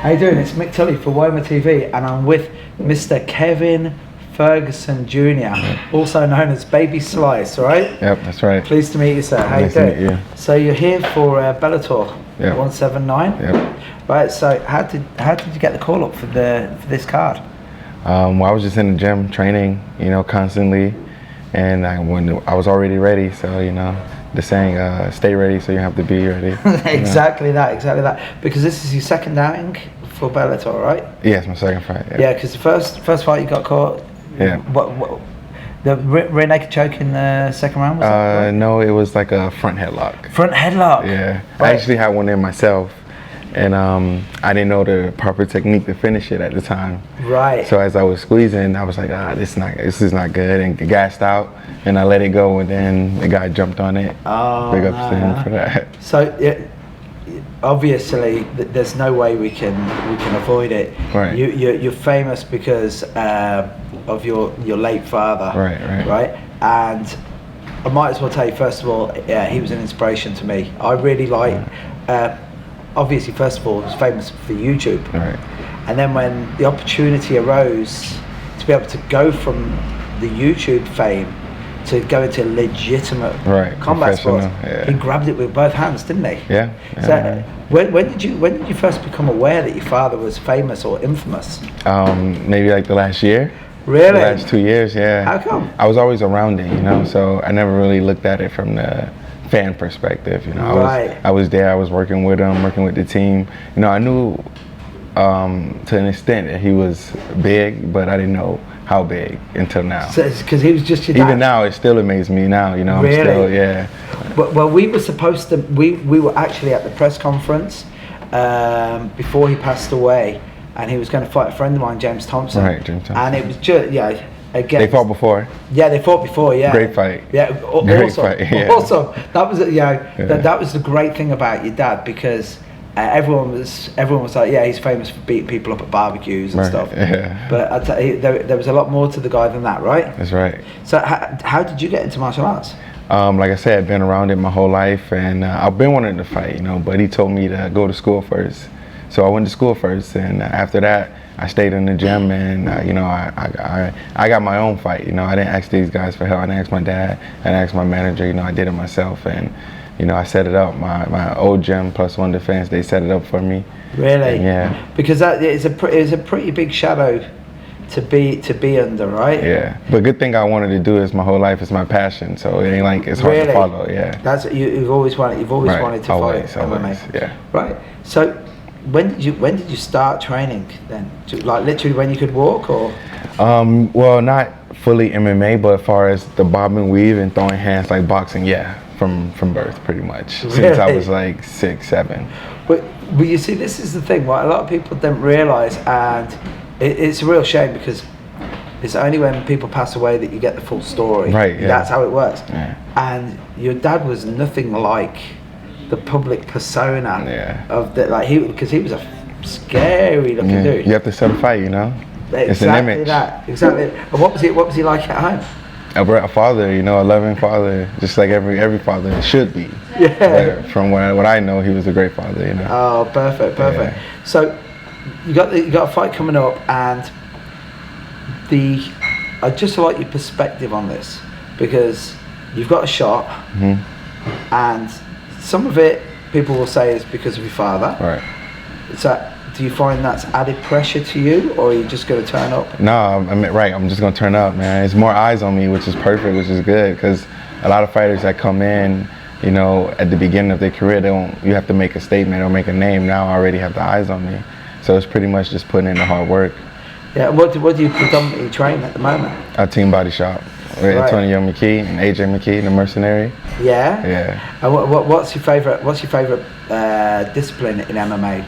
How you doing? It's Mick Tully for Woma TV, and I'm with Mr. Kevin Ferguson Jr., also known as Baby Slice, right? Yep, that's right. Pleased to meet you, sir. How Nice you doing? to meet you. So you're here for Bellator 179. Yep. Right. So how did you get the call up for this card? Well, I was just in the gym training, constantly, and when I was already ready, so the saying, stay ready so you have to be ready. Exactly that. Because this is your second outing for Bellator, right? Yeah, it's my second fight. Yeah, because the first fight you got caught. Yeah. What the rear naked choke in the second round? Was that right? No, it was like a front headlock. Front headlock. Yeah, Right. I actually had one in myself, and I didn't know the proper technique to finish it at the time. Right. So as I was squeezing, I was like, this is not good, and gassed out, and I let it go, and then the guy jumped on it. Oh, Big ups to him for that. So obviously, there's no way we can avoid it. Right. You're famous because of your late father. Right. And I might as well tell you, first of all, he was an inspiration to me. I really like. Obviously, first of all, he was famous for YouTube. Right. And then when the opportunity arose to be able to go from the YouTube fame to go into legitimate combat sports, he grabbed it with both hands, didn't he? Yeah. So when did you first become aware that your father was famous or infamous? Maybe like the last year. Really? The last 2 years, yeah. How come? I was always around it, so I never really looked at it from the fan perspective. I was there. I was working with him, working with the team. I knew to an extent that he was big, but I didn't know how big until now. Because he was just your dad. Even now, it still amazes me now. Really? I'm still, yeah. Well, we were supposed to. We were actually at the press conference before he passed away, and he was going to fight a friend of mine, James Thompson. Right, James Thompson. And it was just again. They fought before. Yeah, they fought before. Yeah. Great fight. Yeah. Great fight. Yeah. Also, that was that was the great thing about your dad, because everyone was like, yeah, he's famous for beating people up at barbecues and stuff. Yeah. But I tell you, there was a lot more to the guy than that, right? That's right. So how did you get into martial arts? Like I said, I've been around it my whole life, and I've been wanting to fight, but he told me to go to school first. So I went to school first, and after that, I stayed in the gym, and I got my own fight. I didn't ask these guys for help. I didn't ask my dad. I didn't ask my manager. I did it myself, and I set it up. My old gym, Plus One Defense, they set it up for me. Really? And yeah. Because that is a pretty big shadow to be under, right? Yeah. But good thing I wanted to do this my whole life. It's my passion, so it ain't like it's hard to follow. Yeah. That's you've always wanted. You've always wanted to fight MMA. Yeah. Right. So when did you start training then? Like literally when you could walk, or? Well, not fully MMA, but as far as the bob and weave and throwing hands like boxing, yeah. From birth, pretty much. Really? Since I was like 6, 7. But you see, this is the thing. What a lot of people don't realise, and it's a real shame, because it's only when people pass away that you get the full story. Right. Yeah. That's how it works. Yeah. And your dad was nothing like the public persona. Yeah. Of the because he was a scary looking dude. You have to set a fight, It's an image. Exactly. And what was he like at home? A father, a loving father, just like every father should be. Yeah. But from what I know, he was a great father, Oh, perfect. Yeah. So you got a fight coming up, and I'd just like your perspective on this, because you've got a shot, and some of it people will say is because of your father. Right. So do you find that's added pressure to you, or are you just going to turn up? No, I'm just going to turn up, man. It's more eyes on me, which is perfect, which is good, because a lot of fighters that come in, at the beginning of their career, you have to make a statement or make a name. Now I already have the eyes on me. So it's pretty much just putting in the hard work. Yeah, what do you predominantly train at the moment? Team Body Shop. With Antonio McKee and AJ McKee, the Mercenary. Yeah? Yeah. And what's your favorite discipline in MMA?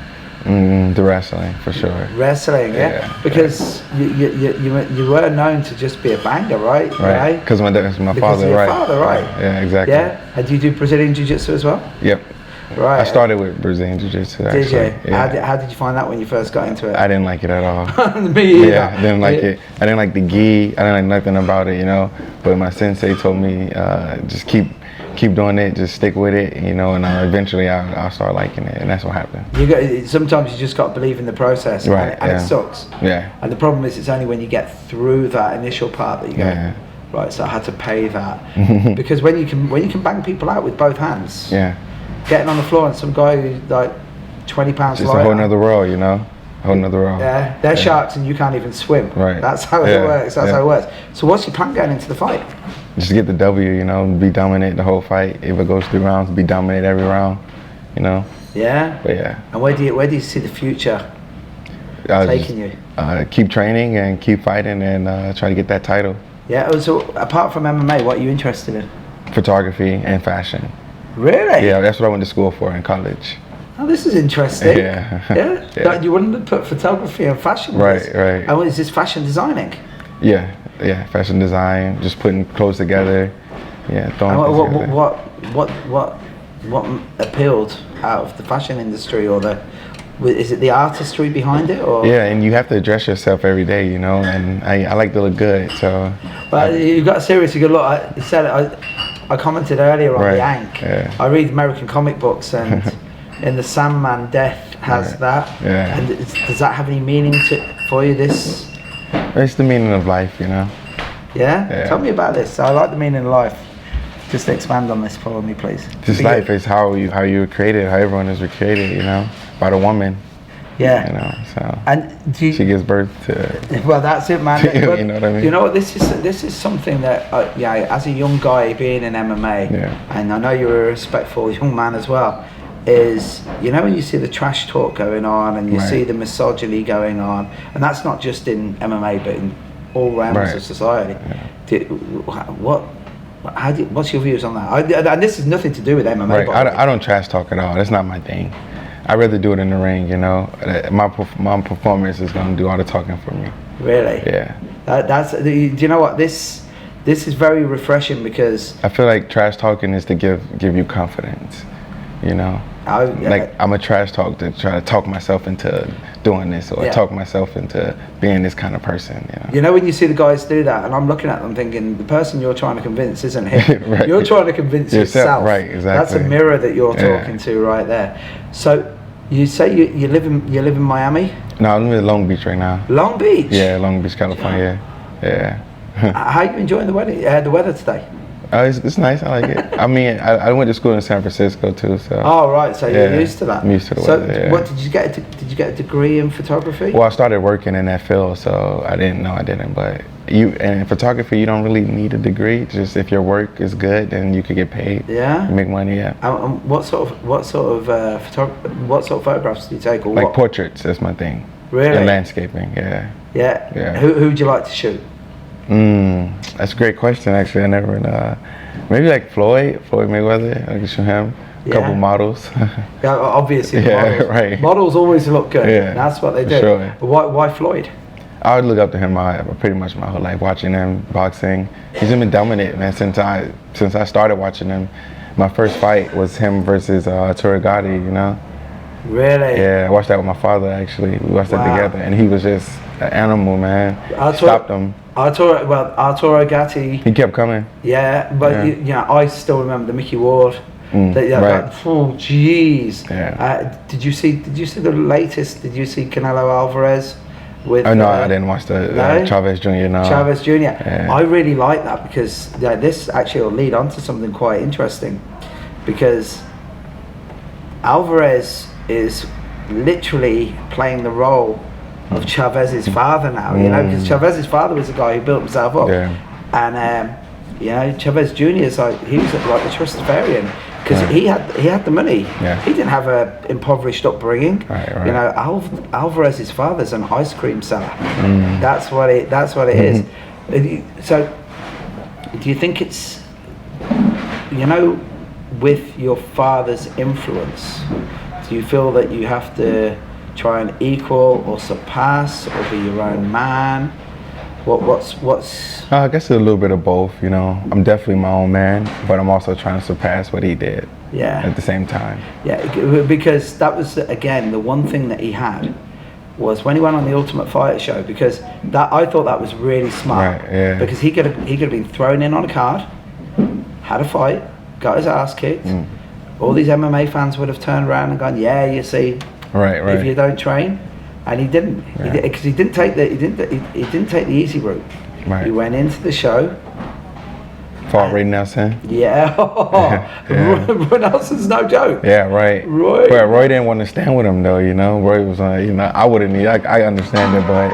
The wrestling, for sure. Wrestling, yeah? Because you were known to just be a banger, right? Right, because my father, right? Yeah, exactly. Yeah, and do you do Brazilian Jiu-Jitsu as well? Yep. Right. I started with Brazilian Jiu-Jitsu. Did you? Yeah. How did you find that when you first got into it? I didn't like it at all. Me either. Yeah, I didn't like it. I didn't like the gi. I didn't like nothing about it, you know. But my sensei told me, just keep doing it, just stick with it, you know, and eventually I'll start liking it, and that's what happened. Sometimes you just got to believe in the process, right? And it sucks. Yeah. And the problem is, it's only when you get through that initial part that you go, right. So I had to pay that because when you can bang people out with both hands, getting on the floor and some guy who's like 20 pounds just lighter, a whole nother world, you know. Whole nother world. Yeah, they're sharks and you can't even swim. Right. That's how it works. That's how it works. So what's your plan going into the fight? Just get the W, you know, be dominant the whole fight. If it goes 3 rounds, be dominant every round, you know. Yeah. But yeah. And where do you see the future taking you? Keep training and keep fighting and try to get that title. Yeah. So apart from MMA, what are you interested in? Photography and fashion. Really? Yeah, that's what I went to school for in college. Oh, this is interesting. Yeah. You wouldn't have put photography and fashion. Right. And what is this, fashion designing? Yeah, fashion design, just putting clothes together. Yeah, throwing things together. What appealed out of the fashion industry, or is it the artistry behind it, or? Yeah, and you have to dress yourself every day, you know, and I like to look good, so. But you've got a seriously good look. I commented earlier on the Ankh. Yeah. I read American comic books, and in the Sandman, death has that. Yeah. And does that have any meaning for you? This? It's the meaning of life, you know. Yeah? Tell me about this. I like the meaning of life. Just expand on this for me, please. This life is how you were created, how everyone is created, you know, by the woman. Yeah. You know, so. And she gives birth to. Well, that's it, man. You know what I mean? You know what? This is something that, as a young guy being in MMA, and I know you're a respectful young man as well, is, you know, when you see the trash talk going on and you see the misogyny going on, and that's not just in MMA but in all realms of society. What's your views on that? And this has nothing to do with MMA. Right. I don't trash talk at all. That's not my thing. I'd rather do it in the ring, you know. My performance is going to do all the talking for me. Really? Yeah. Do you know what? This is very refreshing, because I feel like trash talking is to give you confidence, you know. Like, I'm a trash talk to try to talk myself into doing this, or talk myself into being this kind of person, you know. You know, when you see the guys do that, and I'm looking at them thinking, the person you're trying to convince isn't him. You're trying to convince yourself. Right, exactly. That's a mirror that you're talking to right there. So you say you live in Miami? No, I'm in Long Beach right now. Long Beach? Yeah, Long Beach, California. Yeah. How are you enjoying the weather today? It's nice. I like it. I mean, I went to school in San Francisco too, so. Oh right, so you're used to that. I'm used to the weather. So, what did you get? Did you get a degree in photography? Well, I started working in that field, so I didn't. But in photography, you don't really need a degree. Just if your work is good, then you could get paid. Yeah. You make money. Yeah. What sort of photographs do you take? Or like portraits. That's my thing. Really? And landscaping. Yeah. Yeah. Yeah. Who would you like to shoot? That's a great question. Actually, I never. Maybe like Floyd Mayweather. I could show him. A couple models. Yeah, obviously. Models. Right. Models always look good. Yeah, that's what they do. Sure. But why Floyd? I would look up to him pretty much my whole life, watching him boxing. He's been dominant, man, since I started watching him. My first fight was him versus Arturo, you know. Really? Yeah, I watched that with my father, actually. We watched that together, and he was just an animal, man. Stopped him. Arturo Gatti. He kept coming. Yeah, but I still remember the Mickey Ward. Right. Oh, jeez. Yeah. Did you see the latest? Did you see Canelo Alvarez? With, no, I didn't watch the Chavez Jr. No. Chavez Jr. Yeah. I really like that, because this actually will lead on to something quite interesting, because Alvarez is literally playing the role of Chavez's father now, you know, because Chavez's father was the guy who built himself up, and Chavez Jr. is he was like the Trustafarian, because he had the money. Yeah. He didn't have a impoverished upbringing. Right. You know, Alvarez's father's an ice cream seller. That's what it is. So, do you think it's, you know, with your father's influence, do you feel that you have to try and equal or surpass or be your own man, What's? I guess it's a little bit of both. You know, I'm definitely my own man, but I'm also trying to surpass what he did. Yeah. At the same time. Yeah, because that was again the one thing that he had was when he went on the Ultimate Fighter show, because that I thought that was really smart. Right. Yeah. Because he could have been thrown in on a card, had a fight, got his ass kicked. All these MMA fans would have turned around and gone, "Yeah, you see, right. if you don't train," and he didn't, because he didn't take the easy route. Right. He went into the show. Fought Roy Nelson. Yeah. Roy Nelson's no joke. Yeah, right. But Roy didn't want to stand with him though, you know. Roy was you know, I wouldn't need, I understand it, but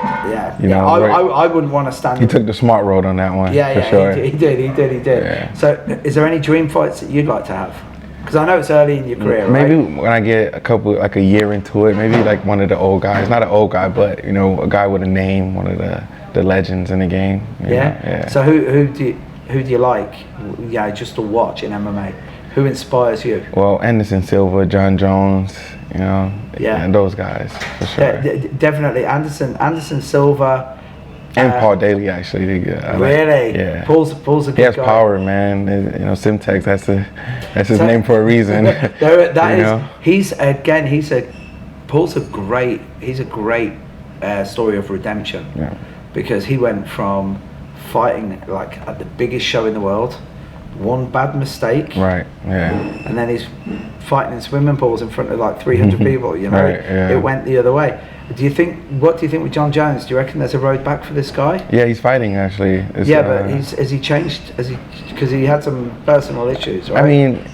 you know, I wouldn't want to stand. He took the smart road on that one. Yeah, for sure. He did. Yeah. So is there any dream fights that you'd like to have? Because I know it's early in your career, maybe right? when I get a couple, like a year into it, maybe like one of the old guys, not an old guy, but you know, a guy with a name, one of the legends in the game. Yeah. So who do you like? Yeah, just to watch in MMA. Who inspires you? Well, Anderson Silva, John Jones, you know, and those guys for sure. Definitely Anderson Silva. And Paul Daly actually. Really? Yeah. Paul's a good guy. He has power, man. You know, Simtex. That's his name for a reason. Paul's a great. He's a great story of redemption. Yeah. Because he went from fighting like at the biggest show in the world, one bad mistake, right? Yeah. And then he's fighting in swimming pools in front of like 300 people. You know, right, yeah. It went the other way. What do you think with John Jones? Do you reckon there's a road back for this guy? Yeah, he's fighting actually. But has he changed? Because he had some personal issues, right? I mean,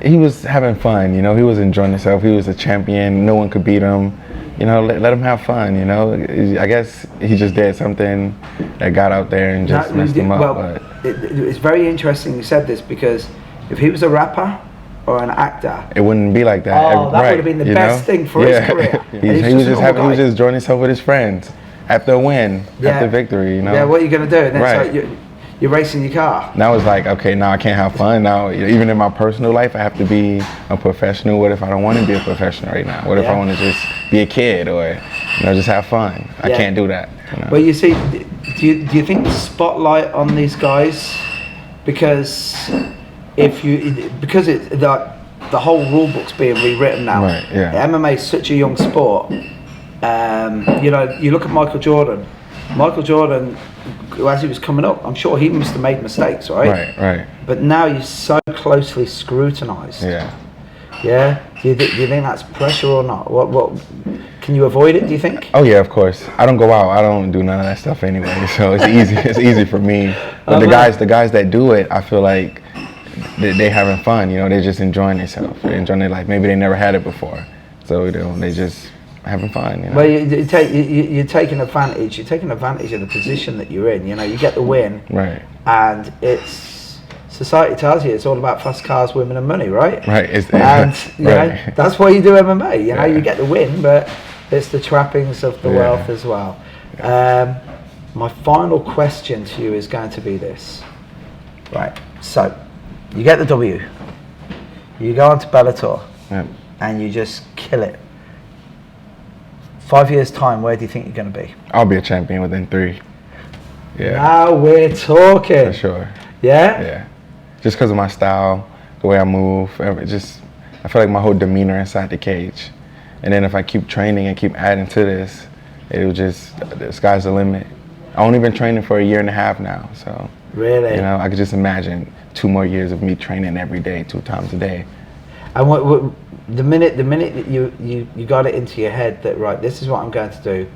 he was having fun. You know, he was enjoying himself. He was a champion. No one could beat him. You know, let him have fun. You know, I guess he just did something that got out there and just messed him up. Well, it's very interesting you said this, because if he was a rapper or an actor, it wouldn't be like that. Oh, that would have been the best thing for his career. he was just enjoying himself with his friends after a win, after victory. You know. Yeah, what are you gonna do? And then so you're racing your car. Now it's like, okay, now I can't have fun. Now, even in my personal life, I have to be a professional. What if I don't want to be a professional right now? What if I want to just be a kid or, you know, just have fun? I can't do that. You know? Well, you see, do you think the spotlight on these guys, because the whole rule book's being rewritten now. Right. Yeah. MMA is such a young sport. You know, you look at Michael Jordan. Michael Jordan, as he was coming up, I'm sure he must have made mistakes, right? Right. But now you're so closely scrutinized. Yeah. Yeah. Do you think that's pressure or not? What can you avoid it? Do you think? Oh yeah, of course. I don't go out. I don't do none of that stuff anyway, so it's easy. It's easy for me. But the guys that do it, I feel like they having fun. You know, they're just enjoying themselves. They're enjoying their life. Maybe they never had it before, so they just having fun. You know? Well, you're taking advantage. You're taking advantage of the position that you're in. You know, you get the win, right? And society tells you it's all about fast cars, women, and money, right? Right. And you know, that's why you do MMA. You know, you get the win, but it's the trappings of the wealth as well. Yeah. My final question to you is going to be this. Right. So, you get the W. You go on to Bellator, and you just kill it. 5 years' time, where do you think you're going to be? I'll be a champion within 3. Yeah. Now we're talking. For sure. Yeah? Yeah. Just because of my style, the way I move, I feel like my whole demeanor inside the cage. And then if I keep training and keep adding to this, it will just, the sky's the limit. I've only been training for 1.5 years now, so. Really? You know, I could just imagine 2 more years of me training every day, 2 times a day. And what the minute that you got it into your head that, right, this is what I'm going to do,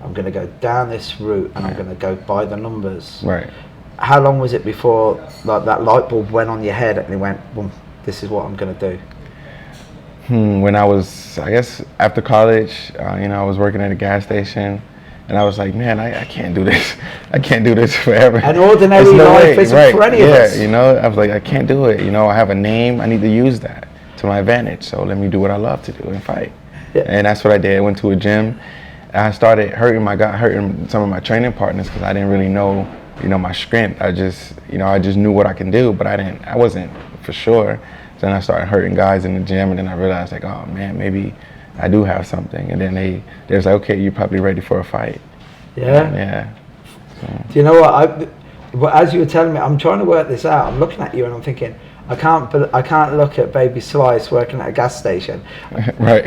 I'm going to go down this route and I'm going to go by the numbers. Right. How long was it before like that light bulb went on your head and it went, boom, this is what I'm going to do? When I was, I guess, after college, you know, I was working at a gas station, and I was like, man, I can't do this. I can't do this forever. An ordinary life isn't for any of us. Yeah, you know, I was like, I can't do it. You know, I have a name. I need to use that to my advantage. So let me do what I love to do and fight. Yeah. And that's what I did. I went to a gym. And I started hurting some of my training partners because I didn't really know, you know, my strength. I just knew what I can do, but I wasn't for sure. So then I started hurting guys in the gym, and then I realized, like, oh man, maybe I do have something. And then they was like, okay, you're probably ready for a fight. Yeah. Yeah. Do you know what? As you were telling me, I'm trying to work this out. I'm looking at you and I'm thinking, I can't look at Baby Slice working at a gas station. Right.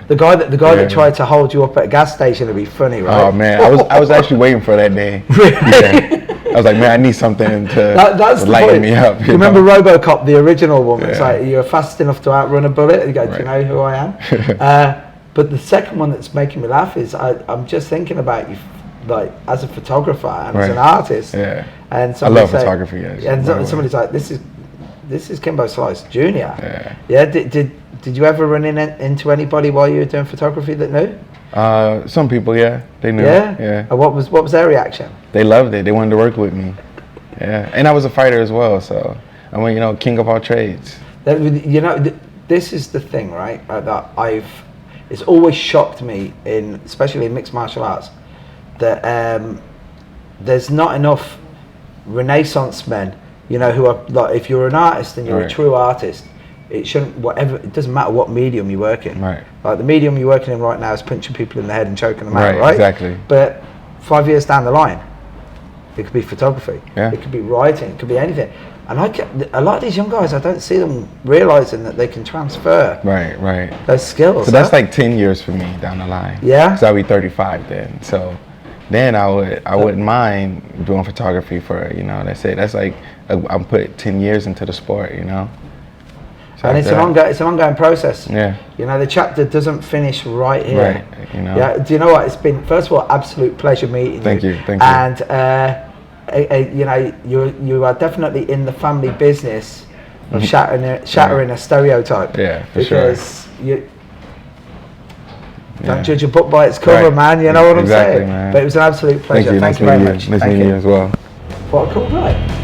The guy that tried to hold you up at a gas station would be funny, right? Oh man, I was actually waiting for that day. Really? Yeah. I was like, man, I need something to lighten me up. You remember RoboCop, the original one? It's like, you're fast enough to outrun a bullet. You go, do you know who I am? But the second one that's making me laugh is I'm just thinking about you, like as a photographer and as an artist. Yeah. And I love photography. Yes. And somebody's like, this is Kimbo Slice Jr. Yeah. Yeah. Did you ever run into anybody while you were doing photography that knew? Some people, yeah, they knew. Yeah. Yeah. And what was their reaction? They loved it. They wanted to work with me. Yeah. And I was a fighter as well, so I mean, king of all trades. This is the thing, right? That it's always shocked me especially in mixed martial arts, that there's not enough Renaissance men, who are like, if you're an artist and you're a true artist, it doesn't matter what medium you work in. Right. Like the medium you're working in right now is punching people in the head and choking them out, right? Exactly. But 5 years down the line, it could be photography. Yeah. It could be writing. It could be anything. And a lot of these young guys, I don't see them realizing that they can transfer those skills. So that's like 10 years for me down the line. Yeah. Because I'll be 35 then. So then I wouldn't mind doing photography for, that's it. That's like I'm put 10 years into the sport, So and it's an ongoing process. Yeah. The chapter doesn't finish right here. Right. Yeah. Do you know what? It's been, first of all, absolute pleasure meeting you. Thank you. And you are definitely in the family business of shattering a stereotype. Yeah, for because you don't judge a book by its cover, man. You know what I'm saying? Man. But it was an absolute pleasure. Thank you very much. Nice meeting you as well. What a cool guy.